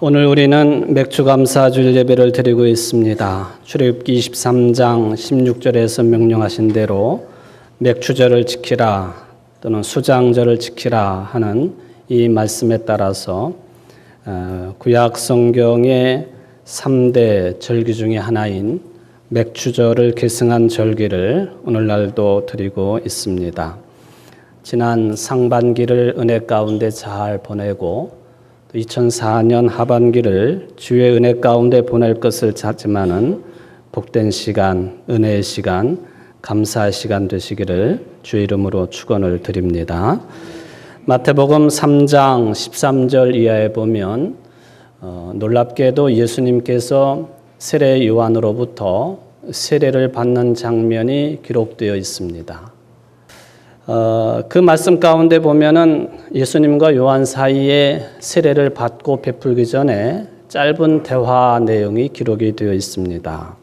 오늘 우리는 맥주감사주일 예배를 드리고 있습니다. 출애굽기 23장 16절에서 명령하신 대로 맥주절을 지키라 또는 수장절을 지키라 하는 이 말씀에 따라서 구약 성경의 3대 절기 중에 하나인 맥주절을 계승한 절기를 오늘날도 드리고 있습니다. 지난 상반기를 은혜 가운데 잘 보내고 2004년 하반기를 주의 은혜 가운데 보낼 것을 찾지만은 복된 시간, 은혜의 시간, 감사의 시간 되시기를 주의 이름으로 축원을 드립니다. 마태복음 3장 13절 이하에 보면 놀랍게도 예수님께서 세례 요한으로부터 세례를 받는 장면이 기록되어 있습니다. 그 말씀 가운데 보면은 예수님과 요한 사이에 세례를 받고 베풀기 전에 짧은 대화 내용이 기록이 되어 있습니다.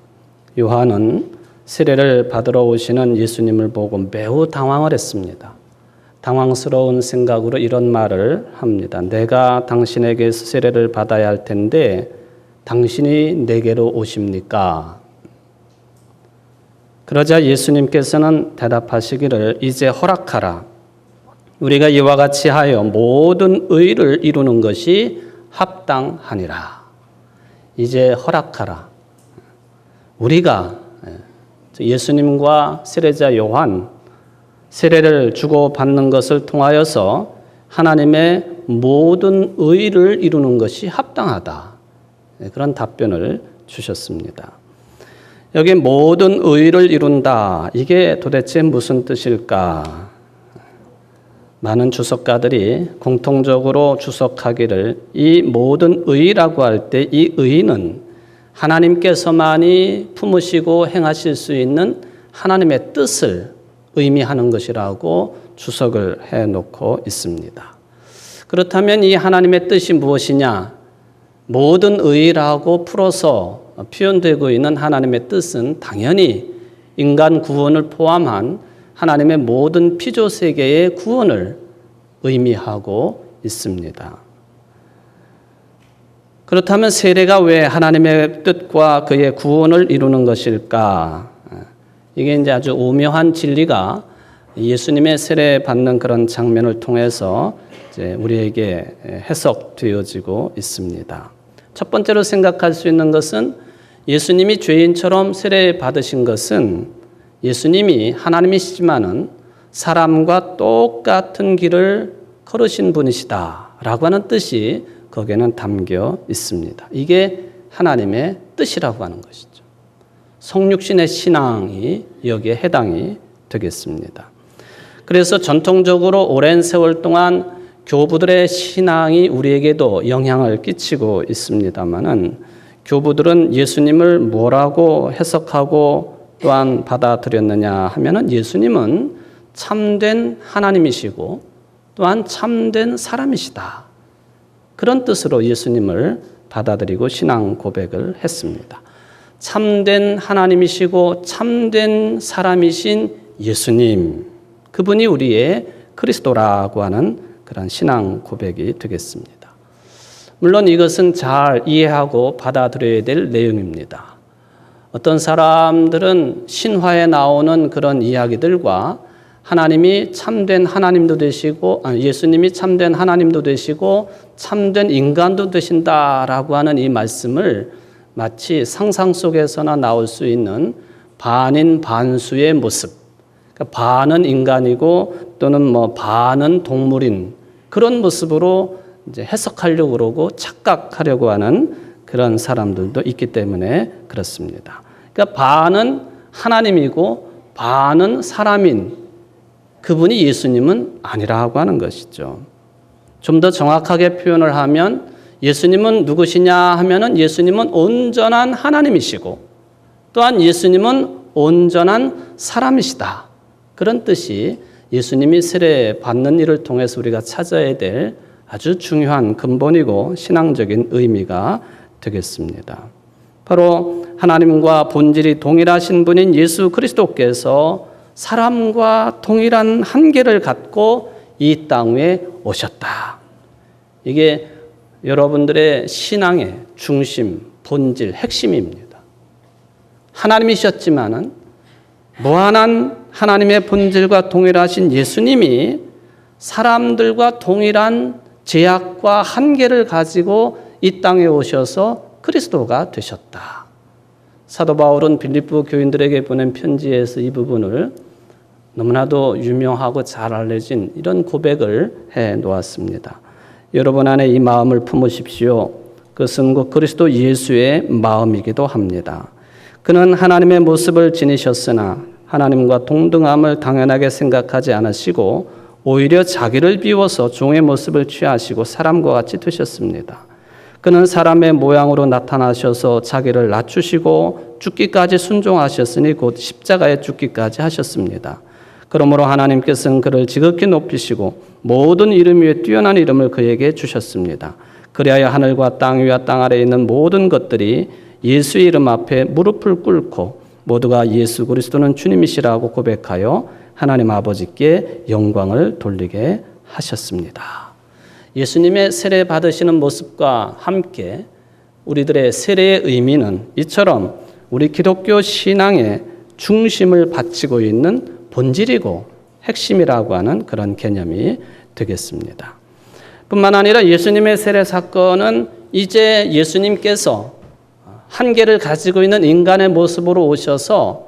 요한은 세례를 받으러 오시는 예수님을 보고 매우 당황을 했습니다. 당황스러운 생각으로 이런 말을 합니다. 내가 당신에게서 세례를 받아야 할 텐데 당신이 내게로 오십니까? 그러자 예수님께서는 대답하시기를 이제 허락하라. 우리가 이와 같이 하여 모든 의를 이루는 것이 합당하니라. 이제 허락하라. 우리가 예수님과 세례자 요한 세례를 주고받는 것을 통하여서 하나님의 모든 의를 이루는 것이 합당하다. 그런 답변을 주셨습니다. 여기 모든 의를 이룬다. 이게 도대체 무슨 뜻일까? 많은 주석가들이 공통적으로 주석하기를 이 모든 의라고 할 때 이 의는 하나님께서만이 품으시고 행하실 수 있는 하나님의 뜻을 의미하는 것이라고 주석을 해놓고 있습니다. 그렇다면 이 하나님의 뜻이 무엇이냐? 모든 의라고 풀어서 표현되고 있는 하나님의 뜻은 당연히 인간 구원을 포함한 하나님의 모든 피조 세계의 구원을 의미하고 있습니다. 그렇다면 세례가 왜 하나님의 뜻과 그의 구원을 이루는 것일까? 이게 이제 아주 오묘한 진리가 예수님의 세례 받는 그런 장면을 통해서 이제 우리에게 해석되어지고 있습니다. 첫 번째로 생각할 수 있는 것은 예수님이 죄인처럼 세례 받으신 것은 예수님이 하나님이시지만은 사람과 똑같은 길을 걸으신 분이시다라고 하는 뜻이 거기에는 담겨 있습니다. 이게 하나님의 뜻이라고 하는 것이죠. 성육신의 신앙이 여기에 해당이 되겠습니다. 그래서 전통적으로 오랜 세월 동안 교부들의 신앙이 우리에게도 영향을 끼치고 있습니다만은 교부들은 예수님을 뭐라고 해석하고 또한 받아들였느냐 하면은 예수님은 참된 하나님이시고 또한 참된 사람이시다. 그런 뜻으로 예수님을 받아들이고 신앙 고백을 했습니다. 참된 하나님이시고 참된 사람이신 예수님, 그분이 우리의 그리스도라고 하는 그런 신앙 고백이 되겠습니다. 물론 이것은 잘 이해하고 받아들여야 될 내용입니다. 어떤 사람들은 신화에 나오는 그런 이야기들과 하나님이 참된 하나님도 되시고 예수님이 참된 하나님도 되시고 참된 인간도 되신다라고 하는 이 말씀을 마치 상상 속에서나 나올 수 있는 반인 반수의 모습, 그러니까 반은 인간이고 또는 반은 동물인 그런 모습으로 이제 해석하려고 그러고 착각하려고 하는 그런 사람들도 있기 때문에 그렇습니다. 그러니까 반은 하나님이고 반은 사람인 그분이 예수님은 아니라고 하는 것이죠. 좀 더 정확하게 표현을 하면 예수님은 누구시냐 하면은 예수님은 온전한 하나님이시고 또한 예수님은 온전한 사람이시다. 그런 뜻이 예수님이 세례 받는 일을 통해서 우리가 찾아야 될 아주 중요한 근본이고 신앙적인 의미가 되겠습니다. 바로 하나님과 본질이 동일하신 분인 예수 그리스도께서 사람과 동일한 한계를 갖고 이 땅에 오셨다. 이게 여러분들의 신앙의 중심, 본질, 핵심입니다. 하나님이셨지만은 무한한 하나님의 본질과 동일하신 예수님이 사람들과 동일한 제약과 한계를 가지고 이 땅에 오셔서 그리스도가 되셨다. 사도 바울은 빌립보 교인들에게 보낸 편지에서 이 부분을 너무나도 유명하고 잘 알려진 이런 고백을 해 놓았습니다. 여러분 안에 이 마음을 품으십시오. 그것은 곧 그리스도 예수의 마음이기도 합니다. 그는 하나님의 모습을 지니셨으나 하나님과 동등함을 당연하게 생각하지 않으시고 오히려 자기를 비워서 종의 모습을 취하시고 사람과 같이 되셨습니다. 그는 사람의 모양으로 나타나셔서 자기를 낮추시고 죽기까지 순종하셨으니 곧 십자가에 죽기까지 하셨습니다. 그러므로 하나님께서는 그를 지극히 높이시고 모든 이름 위에 뛰어난 이름을 그에게 주셨습니다. 그리하여 하늘과 땅 위와 땅 아래에 있는 모든 것들이 예수의 이름 앞에 무릎을 꿇고 모두가 예수 그리스도는 주님이시라고 고백하여 하나님 아버지께 영광을 돌리게 하셨습니다. 예수님의 세례 받으시는 모습과 함께 우리들의 세례의 의미는 이처럼 우리 기독교 신앙의 중심을 바치고 있는 본질이고 핵심이라고 하는 그런 개념이 되겠습니다. 뿐만 아니라 예수님의 세례 사건은 이제 예수님께서 한계를 가지고 있는 인간의 모습으로 오셔서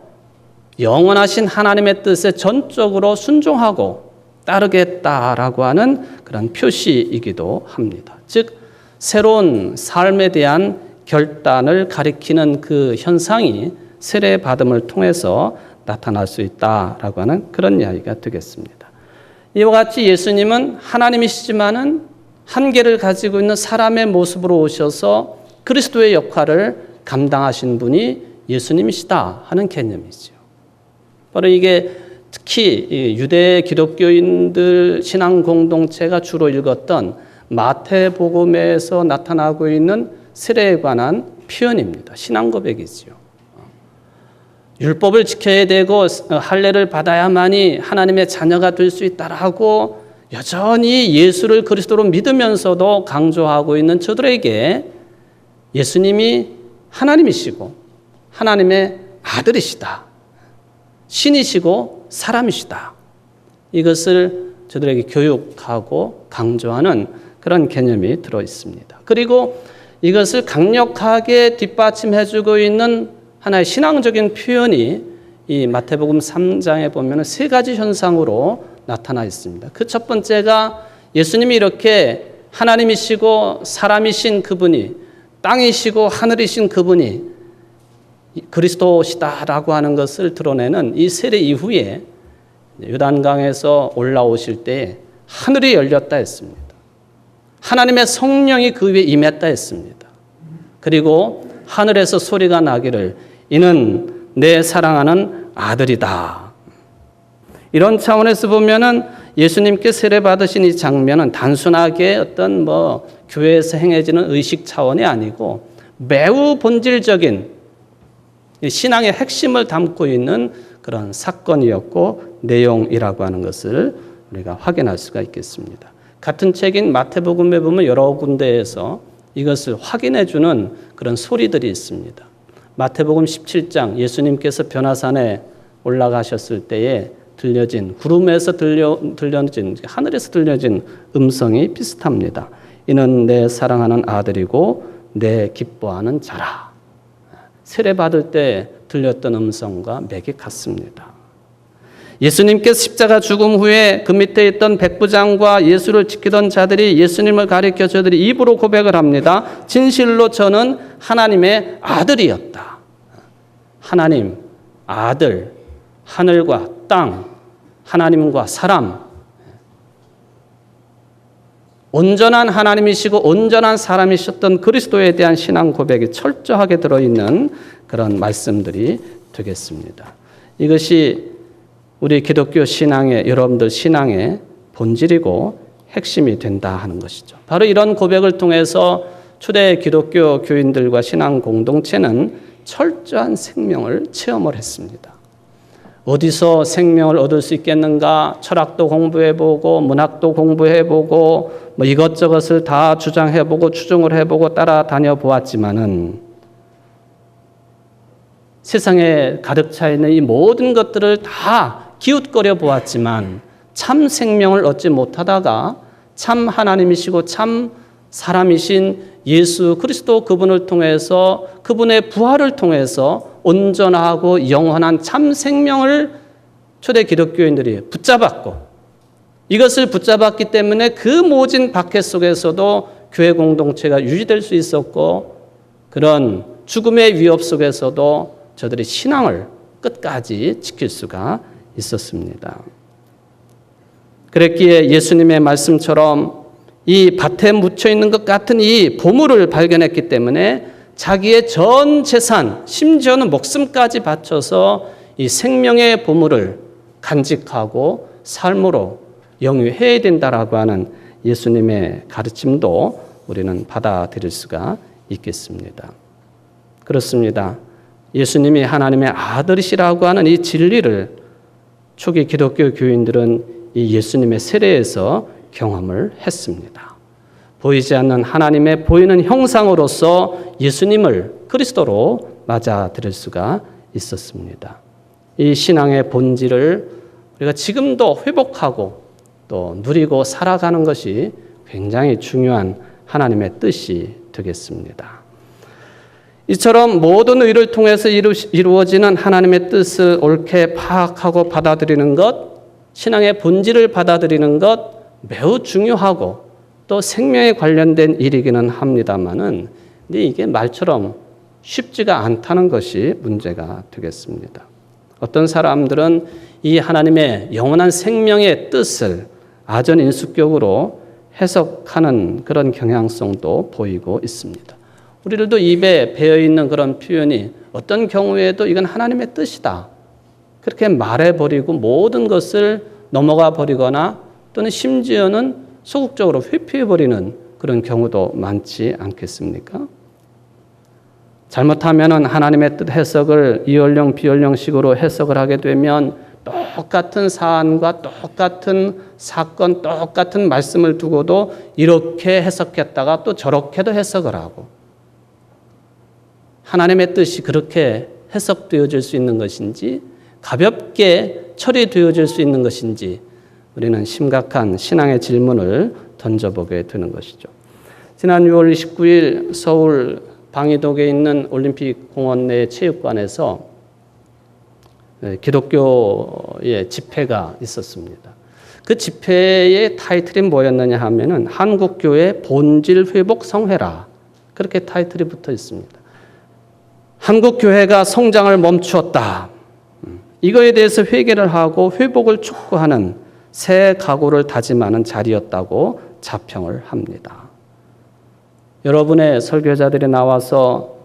영원하신 하나님의 뜻에 전적으로 순종하고 따르겠다라고 하는 그런 표시이기도 합니다. 즉 새로운 삶에 대한 결단을 가리키는 그 현상이 세례 받음을 통해서 나타날 수 있다라고 하는 그런 이야기가 되겠습니다. 이와 같이 예수님은 하나님이시지만은 한계를 가지고 있는 사람의 모습으로 오셔서 그리스도의 역할을 감당하신 분이 예수님이시다 하는 개념이죠. 바로 이게 특히 유대 기독교인들 신앙 공동체가 주로 읽었던 마태복음에서 나타나고 있는 세례에 관한 표현입니다. 신앙 고백이지요. 율법을 지켜야 되고 할례를 받아야만이 하나님의 자녀가 될 수 있다라고 여전히 예수를 그리스도로 믿으면서도 강조하고 있는 저들에게 예수님이 하나님이시고 하나님의 아들이시다. 신이시고 사람이시다. 이것을 저들에게 교육하고 강조하는 그런 개념이 들어 있습니다. 그리고 이것을 강력하게 뒷받침해주고 있는 하나의 신앙적인 표현이 이 마태복음 3장에 보면 세 가지 현상으로 나타나 있습니다. 그 첫 번째가 예수님이 이렇게 하나님이시고 사람이신 그분이 땅이시고 하늘이신 그분이 그리스도시다라고 하는 것을 드러내는 이 세례 이후에 요단강에서 올라오실 때 하늘이 열렸다 했습니다. 하나님의 성령이 그 위에 임했다 했습니다. 그리고 하늘에서 소리가 나기를 이는 내 사랑하는 아들이다. 이런 차원에서 보면은 예수님께 세례 받으신 이 장면은 단순하게 어떤 교회에서 행해지는 의식 차원이 아니고 매우 본질적인 신앙의 핵심을 담고 있는 그런 사건이었고 내용이라고 하는 것을 우리가 확인할 수가 있겠습니다. 같은 책인 마태복음에 보면 여러 군데에서 이것을 확인해 주는 그런 소리들이 있습니다. 마태복음 17장 예수님께서 변화산에 올라가셨을 때에 들려진 구름에서 들려진 하늘에서 들려진 음성이 비슷합니다. 이는 내 사랑하는 아들이고 내 기뻐하는 자라. 세례 받을 때 들렸던 음성과 맥이 같습니다. 예수님께서 십자가 죽음 후에 그 밑에 있던 백부장과 예수를 지키던 자들이 예수님을 가리켜 저들이 입으로 고백을 합니다. 진실로 저는 하나님의 아들이었다. 하나님, 아들, 하늘과 땅, 하나님과 사람, 온전한 하나님이시고 온전한 사람이셨던 그리스도에 대한 신앙 고백이 철저하게 들어있는 그런 말씀들이 되겠습니다. 이것이 우리 기독교 신앙의 여러분들 신앙의 본질이고 핵심이 된다 하는 것이죠. 바로 이런 고백을 통해서 초대 기독교 교인들과 신앙 공동체는 철저한 생명을 체험을 했습니다. 어디서 생명을 얻을 수 있겠는가? 철학도 공부해보고 문학도 공부해보고 뭐 이것저것을 다 주장해보고 추종을 해보고 따라다녀 보았지만은 세상에 가득 차 있는 이 모든 것들을 다 기웃거려 보았지만 참 생명을 얻지 못하다가 참 하나님이시고 참 사람이신 예수 그리스도 그분을 통해서 그분의 부활을 통해서 온전하고 영원한 참 생명을 초대 기독교인들이 붙잡았고 이것을 붙잡았기 때문에 그 모진 박해 속에서도 교회 공동체가 유지될 수 있었고 그런 죽음의 위협 속에서도 저들이 신앙을 끝까지 지킬 수가 있었습니다. 그랬기에 예수님의 말씀처럼 이 밭에 묻혀 있는 것 같은 이 보물을 발견했기 때문에 자기의 전 재산, 심지어는 목숨까지 바쳐서 이 생명의 보물을 간직하고 삶으로 영위해야 된다라고 하는 예수님의 가르침도 우리는 받아들일 수가 있겠습니다. 그렇습니다. 예수님이 하나님의 아들이시라고 하는 이 진리를 초기 기독교 교인들은 이 예수님의 세례에서 경험을 했습니다. 보이지 않는 하나님의 보이는 형상으로서 예수님을 그리스도로 맞아들일 수가 있었습니다. 이 신앙의 본질을 우리가 지금도 회복하고 또 누리고 살아가는 것이 굉장히 중요한 하나님의 뜻이 되겠습니다. 이처럼 모든 의를 통해서 이루어지는 하나님의 뜻을 옳게 파악하고 받아들이는 것, 신앙의 본질을 받아들이는 것 매우 중요하고 또 생명에 관련된 일이기는 합니다만은 근데 이게 말처럼 쉽지가 않다는 것이 문제가 되겠습니다. 어떤 사람들은 이 하나님의 영원한 생명의 뜻을 아전인수격으로 해석하는 그런 경향성도 보이고 있습니다. 우리들도 입에 배어있는 그런 표현이 어떤 경우에도 이건 하나님의 뜻이다. 그렇게 말해버리고 모든 것을 넘어가 버리거나 또는 심지어는 소극적으로 회피해버리는 그런 경우도 많지 않겠습니까? 잘못하면 하나님의 뜻 해석을 이언령 비언령식으로 해석을 하게 되면 똑같은 사안과 똑같은 사건, 똑같은 말씀을 두고도 이렇게 해석했다가 또 저렇게도 해석을 하고 하나님의 뜻이 그렇게 해석되어질 수 있는 것인지 가볍게 처리되어질 수 있는 것인지 우리는 심각한 신앙의 질문을 던져보게 되는 것이죠. 지난 6월 29일 서울 방이동에 있는 올림픽 공원 내 체육관에서 기독교의 집회가 있었습니다. 그 집회의 타이틀이 뭐였느냐 하면은 한국교회 본질 회복 성회라 그렇게 타이틀이 붙어 있습니다. 한국교회가 성장을 멈추었다. 이거에 대해서 회개를 하고 회복을 촉구하는 새 각오를 다짐하는 자리였다고 자평을 합니다. 여러분의 설교자들이 나와서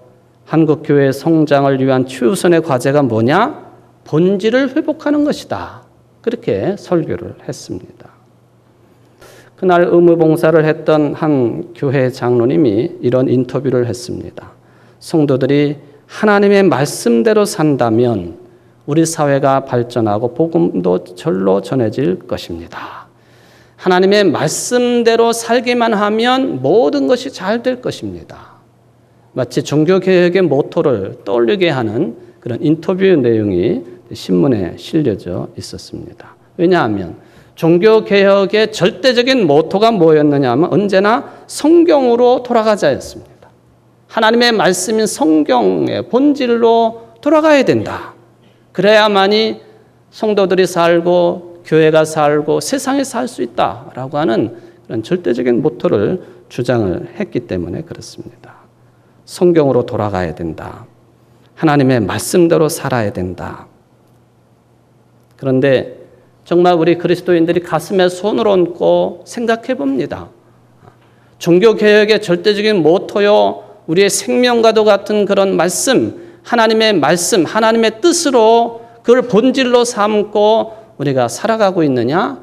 한국교회의 성장을 위한 최우선의 과제가 뭐냐? 본질을 회복하는 것이다. 그렇게 설교를 했습니다. 그날 의무봉사를 했던 한 교회 장로님이 이런 인터뷰를 했습니다. 성도들이 하나님의 말씀대로 산다면 우리 사회가 발전하고 복음도 절로 전해질 것입니다. 하나님의 말씀대로 살기만 하면 모든 것이 잘 될 것입니다. 마치 종교개혁의 모토를 떠올리게 하는 그런 인터뷰 내용이 신문에 실려져 있었습니다. 왜냐하면 종교개혁의 절대적인 모토가 뭐였느냐 하면 언제나 성경으로 돌아가자였습니다. 하나님의 말씀인 성경의 본질로 돌아가야 된다. 그래야만이 성도들이 살고 교회가 살고 세상에 살 수 있다라고 하는 그런 절대적인 모토를 주장을 했기 때문에 그렇습니다. 성경으로 돌아가야 된다. 하나님의 말씀대로 살아야 된다. 그런데 정말 우리 그리스도인들이 가슴에 손을 얹고 생각해 봅니다. 종교개혁의 절대적인 모토요, 우리의 생명과도 같은 그런 말씀, 하나님의 말씀, 하나님의 뜻으로 그걸 본질로 삼고 우리가 살아가고 있느냐?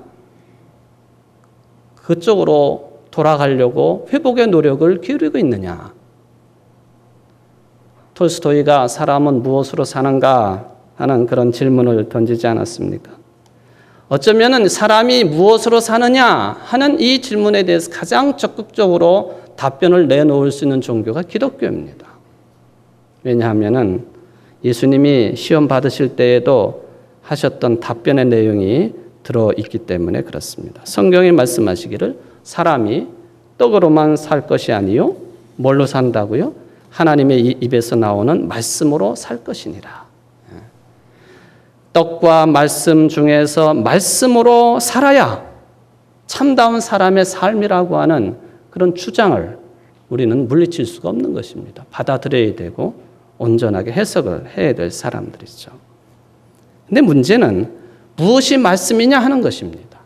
그쪽으로 돌아가려고 회복의 노력을 기울이고 있느냐? 톨스토이가 사람은 무엇으로 사는가? 하는 그런 질문을 던지지 않았습니까? 어쩌면은 사람이 무엇으로 사느냐 하는 이 질문에 대해서 가장 적극적으로 답변을 내놓을 수 있는 종교가 기독교입니다. 왜냐하면은 예수님이 시험 받으실 때에도 하셨던 답변의 내용이 들어있기 때문에 그렇습니다. 성경이 말씀하시기를 사람이 떡으로만 살 것이 아니요 뭘로 산다고요? 하나님의 입에서 나오는 말씀으로 살 것이니라. 떡과 말씀 중에서 말씀으로 살아야 참다운 사람의 삶이라고 하는 그런 주장을 우리는 물리칠 수가 없는 것입니다. 받아들여야 되고 온전하게 해석을 해야 될 사람들이죠. 근데 문제는 무엇이 말씀이냐 하는 것입니다.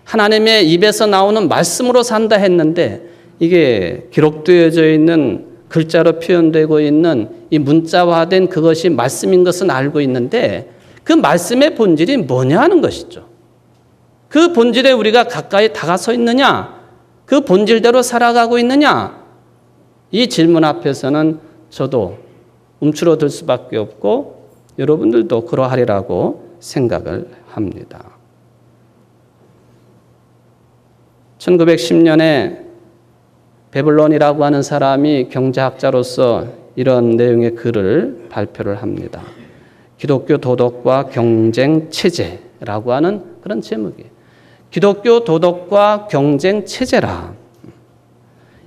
하나님의 입에서 나오는 말씀으로 산다 했는데 이게 기록되어져 있는 글자로 표현되고 있는 이 문자화된 그것이 말씀인 것은 알고 있는데 그 말씀의 본질이 뭐냐 하는 것이죠. 그 본질에 우리가 가까이 다가서 있느냐? 그 본질대로 살아가고 있느냐? 이 질문 앞에서는 저도 움츠러들 수밖에 없고 여러분들도 그러하리라고 생각을 합니다. 1910년에 베블론이라고 하는 사람이 경제학자로서 이런 내용의 글을 발표를 합니다. 기독교 도덕과 경쟁 체제라고 하는 그런 제목이에요. 기독교 도덕과 경쟁 체제라.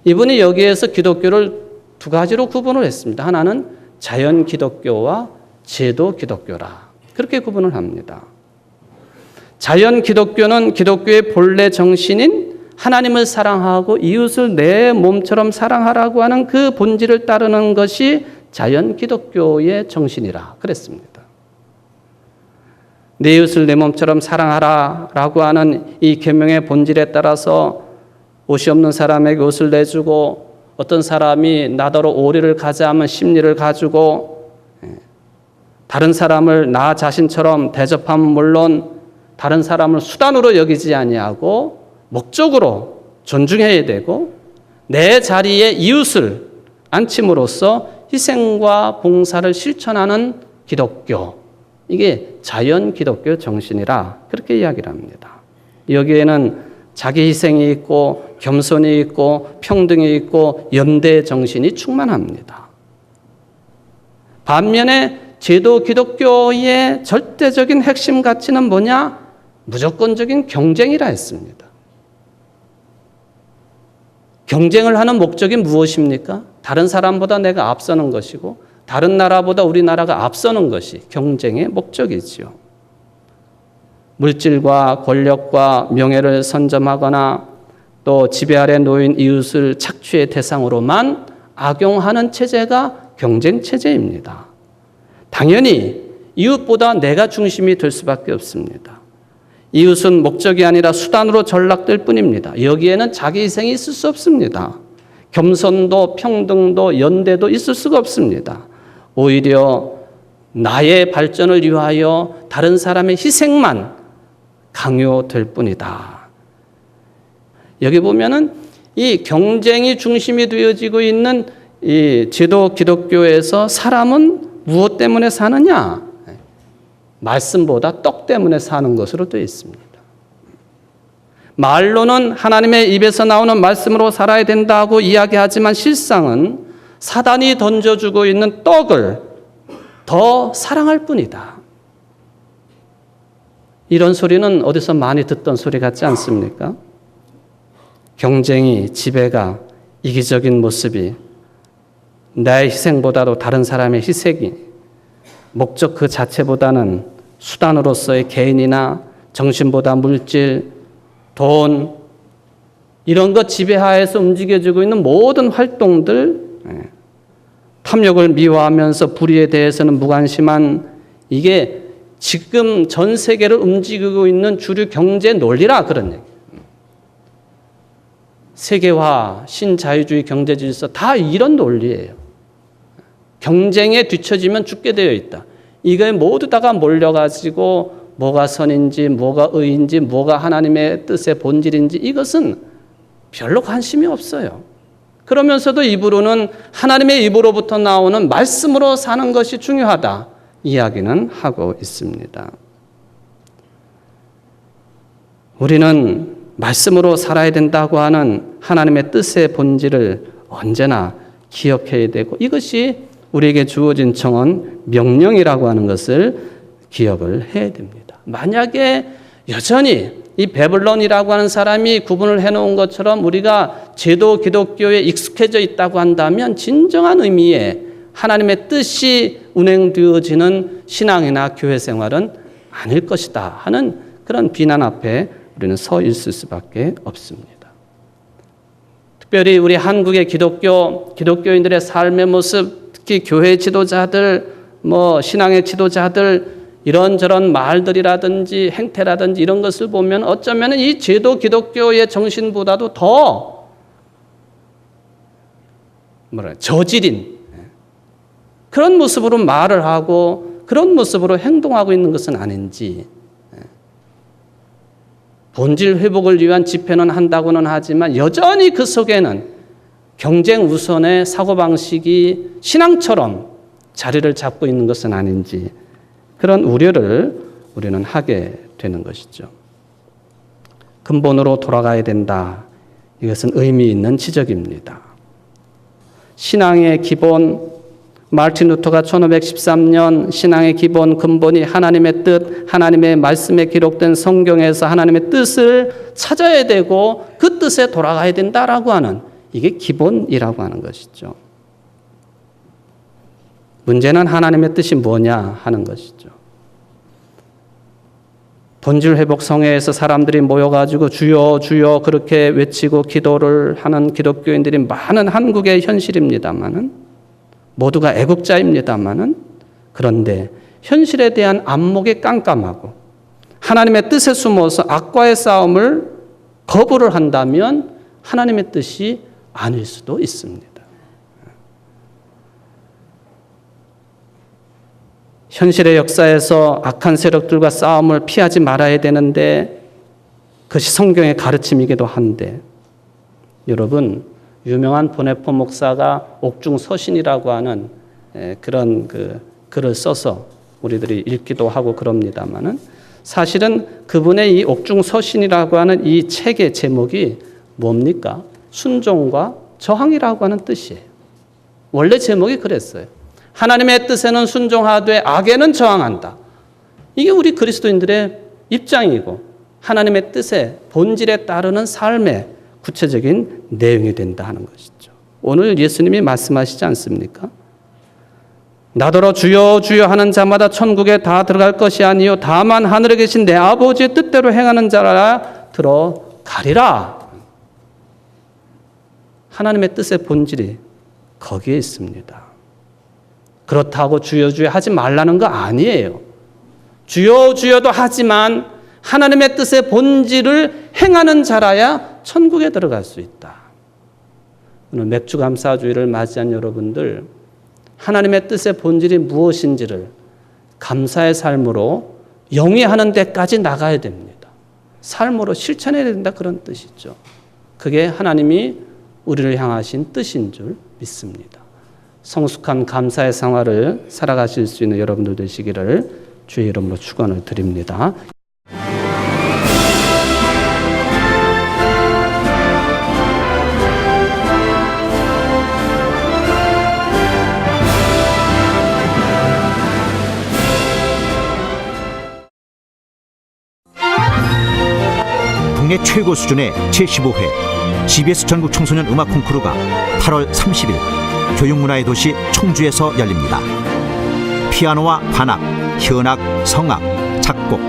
이분이 여기에서 기독교를 두 가지로 구분을 했습니다. 하나는 자연 기독교와 제도 기독교라. 그렇게 구분을 합니다. 자연 기독교는 기독교의 본래 정신인 하나님을 사랑하고 이웃을 내 몸처럼 사랑하라고 하는 그 본질을 따르는 것이 자연 기독교의 정신이라 그랬습니다. 내 이웃을 내 몸처럼 사랑하라라고 하는 이 계명의 본질에 따라서 옷이 없는 사람에게 옷을 내주고 어떤 사람이 나더러 오리를 가자 하면 심리를 가지고 다른 사람을 나 자신처럼 대접하면 물론 다른 사람을 수단으로 여기지 아니하고 목적으로 존중해야 되고 내 자리에 이웃을 앉힘으로써 희생과 봉사를 실천하는 기독교, 이게 자연 기독교 정신이라 그렇게 이야기를 합니다. 여기에는 자기 희생이 있고 겸손이 있고 평등이 있고 연대 정신이 충만합니다. 반면에 제도 기독교의 절대적인 핵심 가치는 뭐냐? 무조건적인 경쟁이라 했습니다. 경쟁을 하는 목적이 무엇입니까? 다른 사람보다 내가 앞서는 것이고 다른 나라보다 우리나라가 앞서는 것이 경쟁의 목적이지요. 물질과 권력과 명예를 선점하거나 또 지배 아래 놓인 이웃을 착취의 대상으로만 악용하는 체제가 경쟁 체제입니다. 당연히 이웃보다 내가 중심이 될 수밖에 없습니다. 이웃은 목적이 아니라 수단으로 전락될 뿐입니다. 여기에는 자기 희생이 있을 수 없습니다. 겸손도 평등도 연대도 있을 수가 없습니다. 오히려 나의 발전을 위하여 다른 사람의 희생만 강요될 뿐이다. 여기 보면은 이 경쟁이 중심이 되어지고 있는 이 제도 기독교에서 사람은 무엇 때문에 사느냐? 말씀보다 떡 때문에 사는 것으로 되어 있습니다. 말로는 하나님의 입에서 나오는 말씀으로 살아야 된다고 이야기하지만 실상은 사단이 던져주고 있는 떡을 더 사랑할 뿐이다. 이런 소리는 어디서 많이 듣던 소리 같지 않습니까? 경쟁이, 지배가, 이기적인 모습이 나의 희생보다도 다른 사람의 희생이 목적 그 자체보다는 수단으로서의 개인이나 정신보다 물질, 돈 이런 것 지배하에서 움직여지고 있는 모든 활동들, 탐욕을 미워하면서 불의에 대해서는 무관심한 이게 지금 전 세계를 움직이고 있는 주류 경제 논리라 그런 얘기예요. 세계화, 신자유주의 경제질서 다 이런 논리예요. 경쟁에 뒤처지면 죽게 되어 있다. 이거에 모두 다가 몰려가지고 뭐가 선인지 뭐가 의인지 뭐가 하나님의 뜻의 본질인지 이것은 별로 관심이 없어요. 그러면서도 입으로는 하나님의 입으로부터 나오는 말씀으로 사는 것이 중요하다. 이야기는 하고 있습니다. 우리는 말씀으로 살아야 된다고 하는 하나님의 뜻의 본질을 언제나 기억해야 되고, 이것이 우리에게 주어진 청은 명령이라고 하는 것을 기억을 해야 됩니다. 만약에 여전히 이 베블론이라고 하는 사람이 구분을 해놓은 것처럼 우리가 제도 기독교에 익숙해져 있다고 한다면 진정한 의미의 하나님의 뜻이 운행되어지는 신앙이나 교회 생활은 아닐 것이다 하는 그런 비난 앞에 우리는 서 있을 수밖에 없습니다. 특별히 우리 한국의 기독교인들의 삶의 모습, 특히 교회 지도자들, 신앙의 지도자들 이런저런 말들이라든지 행태라든지 이런 것을 보면 어쩌면 이 제도 기독교의 정신보다도 더 저질인 그런 모습으로 말을 하고 그런 모습으로 행동하고 있는 것은 아닌지, 본질 회복을 위한 집회는 한다고는 하지만 여전히 그 속에는 경쟁 우선의 사고방식이 신앙처럼 자리를 잡고 있는 것은 아닌지, 그런 우려를 우리는 하게 되는 것이죠. 근본으로 돌아가야 된다. 이것은 의미 있는 지적입니다. 신앙의 기본, 마르틴 루터가 1513년 신앙의 기본 근본이 하나님의 뜻, 하나님의 말씀에 기록된 성경에서 하나님의 뜻을 찾아야 되고 그 뜻에 돌아가야 된다라고 하는, 이게 기본이라고 하는 것이죠. 문제는 하나님의 뜻이 뭐냐 하는 것이죠. 본질 회복 성회에서 사람들이 모여가지고 주여 주여 그렇게 외치고 기도를 하는 기독교인들이 많은 한국의 현실입니다만은, 모두가 애국자입니다마는, 그런데 현실에 대한 안목이 깜깜하고 하나님의 뜻에 숨어서 악과의 싸움을 거부를 한다면 하나님의 뜻이 아닐 수도 있습니다. 현실의 역사에서 악한 세력들과 싸움을 피하지 말아야 되는데 그것이 성경의 가르침이기도 한데, 여러분, 유명한 보네포 목사가 옥중서신이라고 하는 그런 글을 써서 우리들이 읽기도 하고 그럽니다마는, 사실은 그분의 이 옥중서신이라고 하는 이 책의 제목이 뭡니까? 순종과 저항이라고 하는 뜻이에요. 원래 제목이 그랬어요. 하나님의 뜻에는 순종하되 악에는 저항한다. 이게 우리 그리스도인들의 입장이고 하나님의 뜻의 본질에 따르는 삶의 구체적인 내용이 된다 하는 것이죠. 오늘 예수님이 말씀하시지 않습니까? 나더러 주여 주여 하는 자마다 천국에 다 들어갈 것이 아니요 다만 하늘에 계신 내 아버지의 뜻대로 행하는 자라 들어가리라. 하나님의 뜻의 본질이 거기에 있습니다. 그렇다고 주여 주여 하지 말라는 거 아니에요. 주여 주여도 하지만 하나님의 뜻의 본질을 행하는 자라야 천국에 들어갈 수 있다. 오늘 맥주감사주의를 맞이한 여러분들, 하나님의 뜻의 본질이 무엇인지를 감사의 삶으로 영위하는 데까지 나가야 됩니다. 삶으로 실천해야 된다, 그런 뜻이죠. 그게 하나님이 우리를 향하신 뜻인 줄 믿습니다. 성숙한 감사의 생활을 살아가실 수 있는 여러분들 되시기를 주의 이름으로 축원을 드립니다. 국내 최고 수준의 제15회 GBS 전국 청소년 음악 콩쿠르가 8월 30일 교육문화의 도시 청주에서 열립니다. 피아노와 관악, 현악, 성악, 작곡,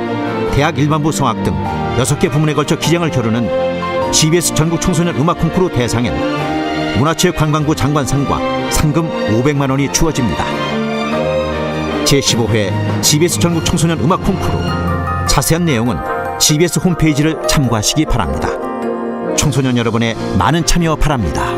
대학 일반부 성악 등 6개 부문에 걸쳐 기량을 겨루는 GBS 전국 청소년 음악 콩쿠르 대상엔 문화체육관광부 장관상과 상금 500만 원이 주어집니다. 제15회 GBS 전국 청소년 음악 콩쿠르, 자세한 내용은 GBS 홈페이지를 참고하시기 바랍니다. 청소년 여러분의 많은 참여 바랍니다.